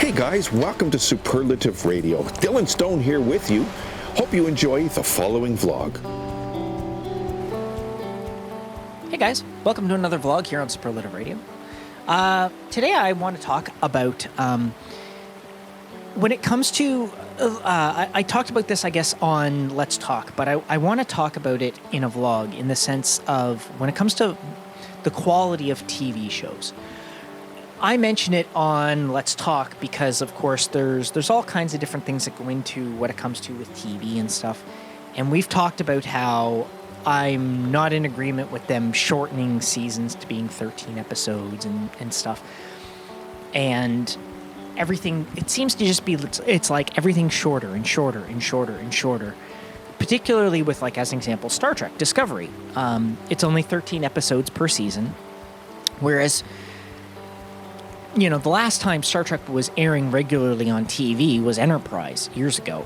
Hey guys, welcome to Superlative Radio. Dylan Stone here with you. Hope you enjoy the following vlog. Hey guys, welcome to another vlog here on Superlative Radio. Today I want to talk about when it comes to, I talked about this I guess on Let's Talk, but I want to talk about it in a vlog in the sense of when it comes to the quality of TV shows. I mention it on Let's Talk because, of course, there's all kinds of different things that go into what it comes to with TV and stuff. And we've talked about how I'm not in agreement with them shortening seasons to being 13 episodes and stuff. And everything, it seems to just be, it's like everything shorter and shorter and shorter and shorter. Particularly with, like, as an example, Star Trek Discovery. It's only 13 episodes per season. Whereas, you know, the last time Star Trek was airing regularly on TV was Enterprise years ago.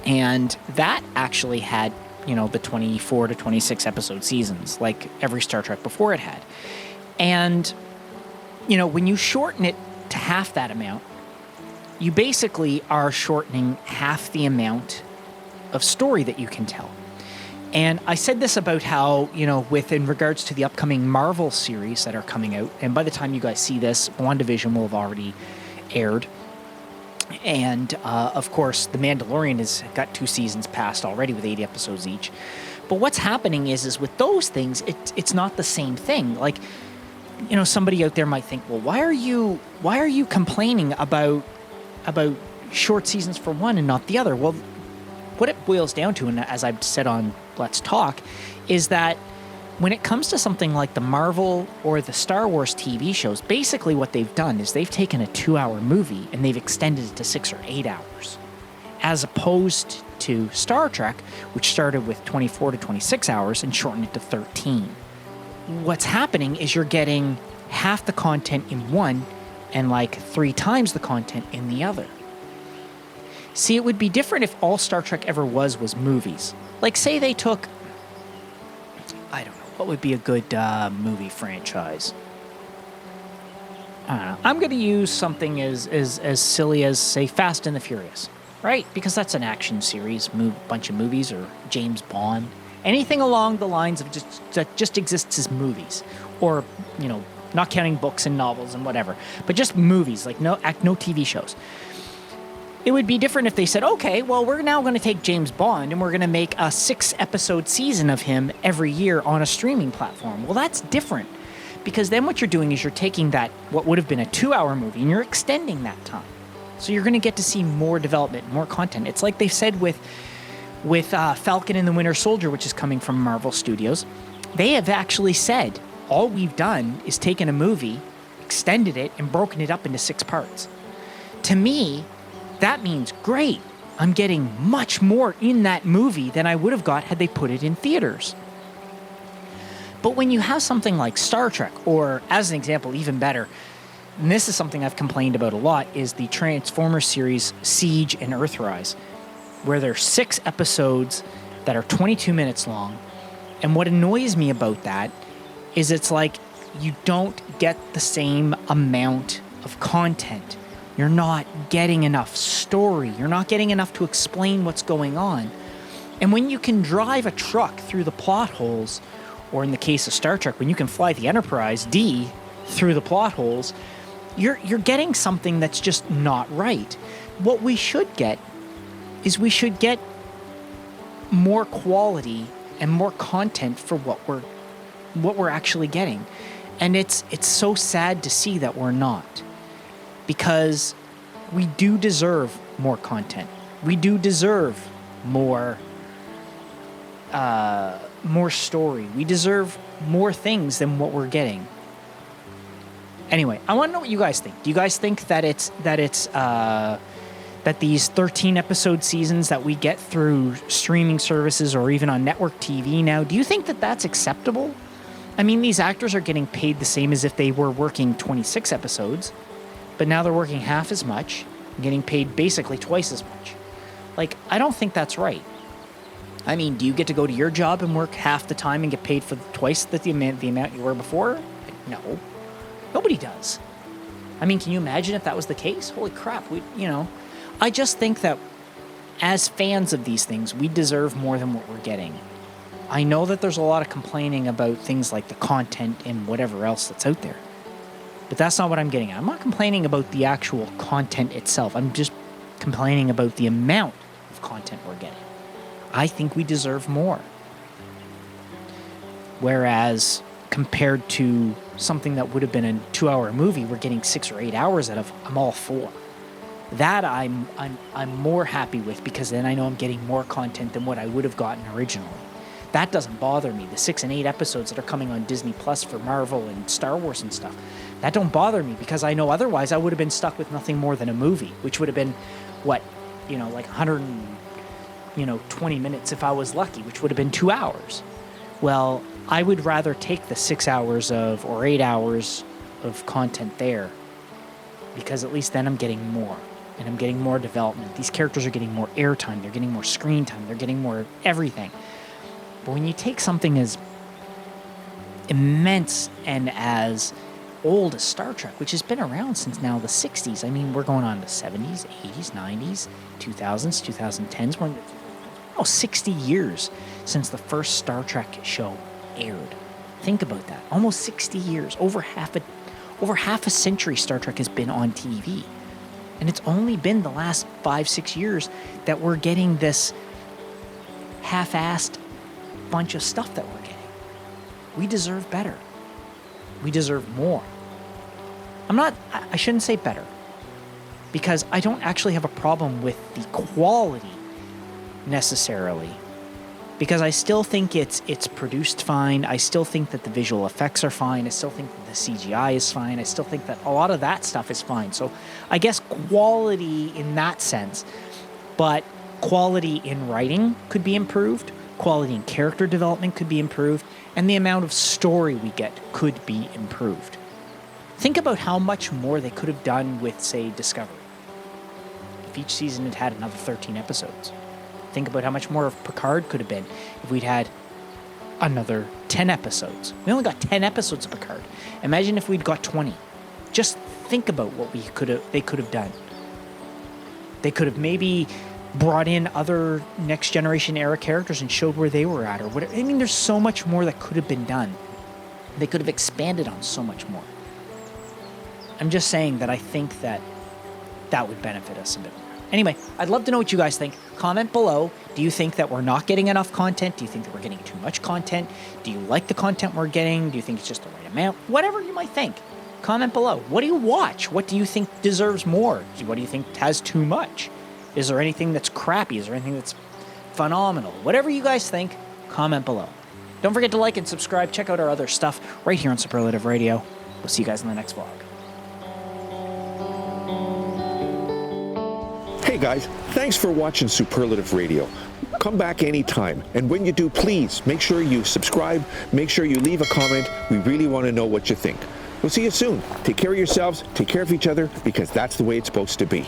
And that actually had, you know, the 24 to 26 episode seasons, like every Star Trek before it had. And, you know, when you shorten it to half that amount, you basically are shortening half the amount of story that you can tell. And I said this about how, you know, in regards to the upcoming Marvel series that are coming out, and by the time you guys see this, WandaVision will have already aired. And, of course, The Mandalorian has got 2 seasons passed already with 80 episodes each. But what's happening is with those things, it's not the same thing. Like, you know, somebody out there might think, well, why are you complaining about short seasons for one and not the other? Well, what it boils down to, and as I've said on Let's Talk, is that when it comes to something like the Marvel or the Star Wars TV shows, basically what they've done is they've taken a 2-hour movie and they've extended it to 6 or 8 hours, as opposed to Star Trek, which started with 24 to 26 hours and shortened it to 13. What's happening is you're getting half the content in one and like 3 times the content in the other. See, it would be different if all Star Trek ever was movies. Like, say they took, I don't know, what would be a good movie franchise? I don't know. I'm going to use something as silly as, say, Fast and the Furious, right? Because that's an action series, bunch of movies, or James Bond. Anything along the lines of that just exists as movies. Or, you know, not counting books and novels and whatever, but just movies, like no TV shows. It would be different if they said, okay, well, we're now going to take James Bond and we're going to make a 6-episode season of him every year on a streaming platform. Well, that's different, because then what you're doing is you're taking that, what would have been a 2-hour movie, and you're extending that time. So you're going to get to see more development, more content. It's like they said with Falcon and the Winter Soldier, which is coming from Marvel Studios. They have actually said, all we've done is taken a movie, extended it, and broken it up into 6 parts. To me, that means, great, I'm getting much more in that movie than I would have got had they put it in theaters. But when you have something like Star Trek, or as an example, even better, and this is something I've complained about a lot, is the Transformers series Siege and Earthrise, where there are 6 episodes that are 22 minutes long. And what annoys me about that is it's like you don't get the same amount of content. You're not getting enough story. You're not getting enough to explain what's going on. And when you can drive a truck through the plot holes, or in the case of Star Trek, when you can fly the Enterprise D through the plot holes, you're getting something that's just not right. What we should get is we should get more quality and more content for what we're actually getting. And it's so sad to see that we're not. Because we do deserve more content. We do deserve more story. We deserve more things than what we're getting. Anyway, I want to know what you guys think. Do you guys think that that these 13 episode seasons that we get through streaming services or even on network TV now, do you think that that's acceptable? I mean, these actors are getting paid the same as if they were working 26 episodes. But now they're working half as much, getting paid basically twice as much. Like, I don't think that's right. I mean, do you get to go to your job and work half the time and get paid for twice the amount you were before? No. Nobody does. I mean, can you imagine if that was the case? Holy crap, I just think that as fans of these things, we deserve more than what we're getting. I know that there's a lot of complaining about things like the content and whatever else that's out there. But that's not what I'm getting at. I'm not complaining about the actual content itself. I'm just complaining about the amount of content we're getting. I think we deserve more. Whereas compared to something that would have been a 2-hour movie, we're getting 6 or 8 hours out of. I'm all for. That I'm more happy with, because then I know I'm getting more content than what I would have gotten originally. That doesn't bother me. The 6 and 8 episodes that are coming on Disney Plus for Marvel and Star Wars and stuff, that don't bother me, because I know otherwise I would have been stuck with nothing more than a movie, which would have been, like 120 minutes if I was lucky, which would have been 2 hours. Well, I would rather take the 6 hours or 8 hours of content there, because at least then I'm getting more, and I'm getting more development. These characters are getting more airtime, they're getting more screen time, they're getting more everything. But when you take something as immense and as old as Star Trek, which has been around since now the 60s, I mean, we're going on the 70s, 80s, 90s, 2000s, 2010s, we're 60 years since the first Star Trek show aired. Think about that. Almost 60 years. Over half a century Star Trek has been on TV. And it's only been the last 5-6 years that we're getting this half-assed bunch of stuff that we're getting. We deserve better. We deserve more. I shouldn't say better, because I don't actually have a problem with the quality necessarily, because I still think it's produced fine. I still think that the visual effects are fine. I still think that the CGI is fine. I still think that a lot of that stuff is fine. So I guess quality in that sense, but quality in writing could be improved. Quality in character development could be improved, and the amount of story we get could be improved. Think about how much more they could have done with, say, Discovery, if each season had another 13 episodes. Think about how much more of Picard could have been if we'd had another 10 episodes. We only got 10 episodes of Picard. Imagine if we'd got 20. Just think about what they could have done. They could have maybe brought in other Next Generation era characters and showed where they were at, or whatever. I mean, there's so much more that could have been done. They could have expanded on so much more. I'm just saying that I think that would benefit us a bit more. Anyway, I'd love to know what you guys think. Comment below. Do you think that we're not getting enough content? Do you think that we're getting too much content? Do you like the content we're getting? Do you think it's just the right amount? Whatever you might think. Comment below. What do you watch? What do you think deserves more? What do you think has too much? Is there anything that's crappy? Is there anything that's phenomenal? Whatever you guys think, comment below. Don't forget to like and subscribe. Check out our other stuff right here on Superlative Radio. We'll see you guys in the next vlog. Hey guys, thanks for watching Superlative Radio. Come back anytime, and when you do, please make sure you subscribe, make sure you leave a comment. We really want to know what you think. We'll see you soon. Take care of yourselves, take care of each other, because that's the way it's supposed to be.